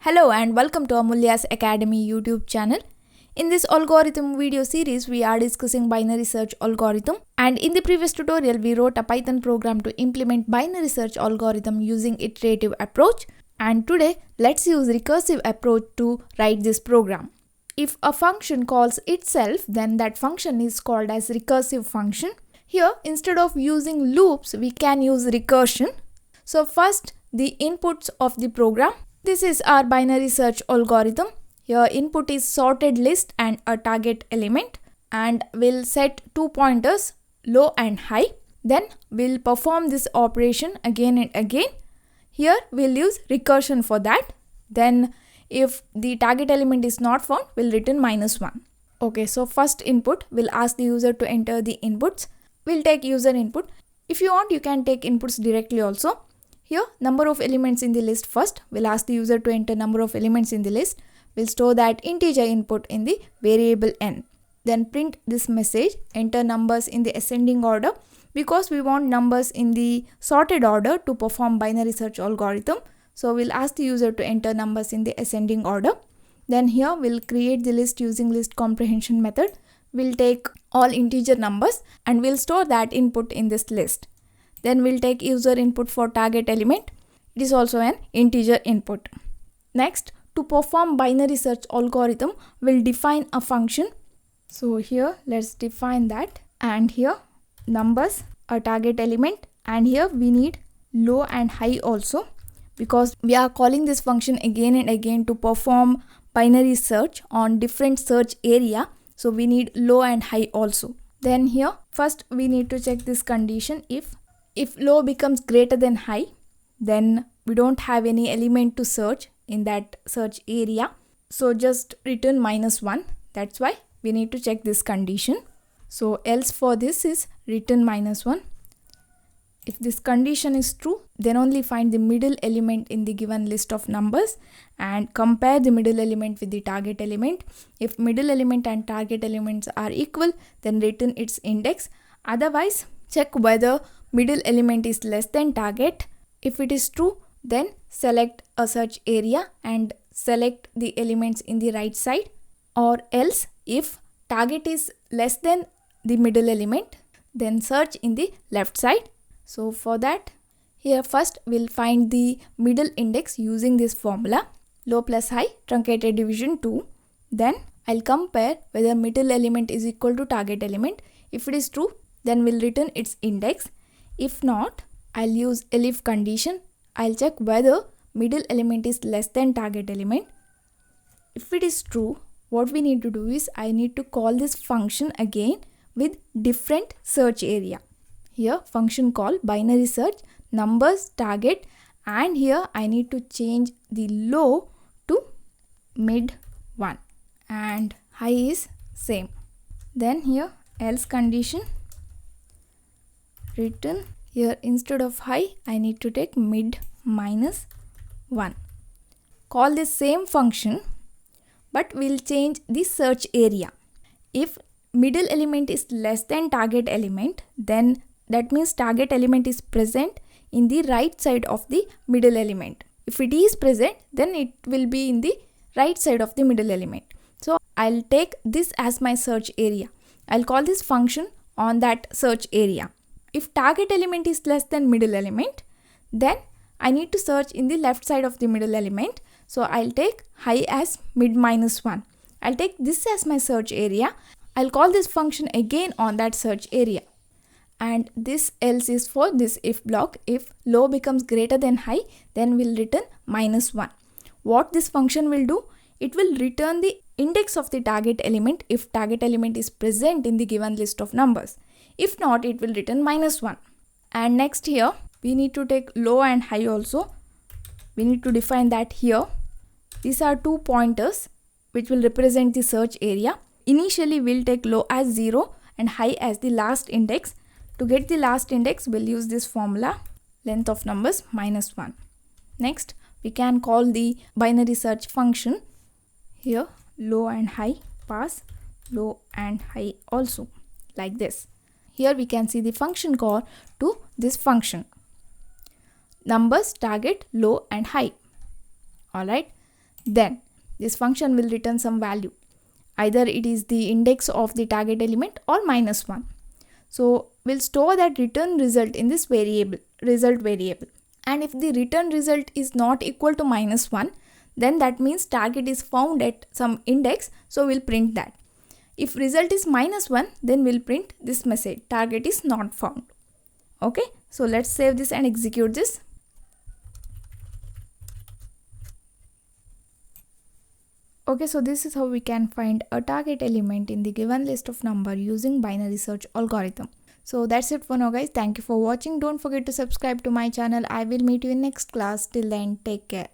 Hello and welcome to Amulya's Academy YouTube channel. In this algorithm video series, we are discussing binary search algorithm, and in the previous tutorial, we wrote a Python program to implement binary search algorithm using iterative approach, and today let's use recursive approach to write this program. If a function calls itself, then that function is called as recursive function. Here, instead of using loops, we can use recursion. So first, the inputs of the program. This is our binary search algorithm. Here input is sorted list and a target element, and we'll set two pointers, low and high. Then we'll perform this operation again and again. Here we'll use recursion for that. Then if the target element is not found, we'll return -1. Okay, so first input, we'll ask the user to enter the inputs. We'll take user input. If you want, you can take inputs directly also. Here, number of elements in the list first. We'll ask the user to enter number of elements in the list. We'll store that integer input in the variable n. Then print this message, enter numbers in the ascending order, because we want numbers in the sorted order to perform binary search algorithm. So we'll ask the user to enter numbers in the ascending order. Then here we'll create the list using list comprehension method. We'll take all integer numbers and we'll store that input in this list. Then we'll take user input for target element. It is also an integer input. Next, to perform binary search algorithm, we'll define a function. So here, let's define that. And here, numbers, a target element. And here we need low and high also, because we are calling this function again and again to perform binary search on different search area. So we need low and high also. Then here, first we need to check this condition. If low becomes greater than high, then we don't have any element to search in that search area. So just return -1. That's why we need to check this condition. So else for this is return -1. If this condition is true, then only find the middle element in the given list of numbers and compare the middle element with the target element. If middle element and target elements are equal, then return its index. Otherwise, check whether middle element is less than target. If it is true, then select a search area and select the elements in the right side. Or else, if target is less than the middle element, then search in the left side. So for that, here first we'll find the middle index using this formula, low plus high truncated division 2. Then I'll compare whether middle element is equal to target element. If it is true, then we'll return its index. If not, I'll use elif condition. I'll check whether middle element is less than target element. If it is true, what we need to do is I need to call this function again with different search area. Here function call binary search, numbers, target, and here I need to change the low to mid-1 and high is same. Then here else condition, return. Here instead of high, I need to take mid -1. Call this same function, but we'll change the search area. If middle element is less than target element, then that means target element is present in the right side of the middle element. If it is present, then it will be in the right side of the middle element. So I'll take this as my search area. I'll call this function on that search area. If target element is less than middle element, then I need to search in the left side of the middle element. So I'll take high as mid -1. I'll take this as my search area. I'll call this function again on that search area. And this else is for this if block. If low becomes greater than high, then we'll return -1. What this function will do, it will return the index of the target element if target element is present in the given list of numbers. If not, it will return -1. And next here, we need to take low and high also. We need to define that here. These are two pointers which will represent the search area. Initially, we'll take low as 0 and high as the last index. To get the last index, we'll use this formula, length of numbers -1. Next, we can call the binary search function. Here, low and high, pass low and high also, like this. Here we can see the function call to this function. Numbers, target, low and high. Alright. then this function will return some value. Either it is the index of the target element or -1. So we'll store that return result in this variable, result variable. And if the return result is not equal to -1, then that means target is found at some index, so we'll print that. If result is -1, then we'll print this message, target is not found. Okay, so let's save this and execute this. Okay, so this is how we can find a target element in the given list of number using binary search algorithm. So that's it for now guys. Thank you for watching. Don't forget to subscribe to my channel. I will meet you in next class. Till then, take care.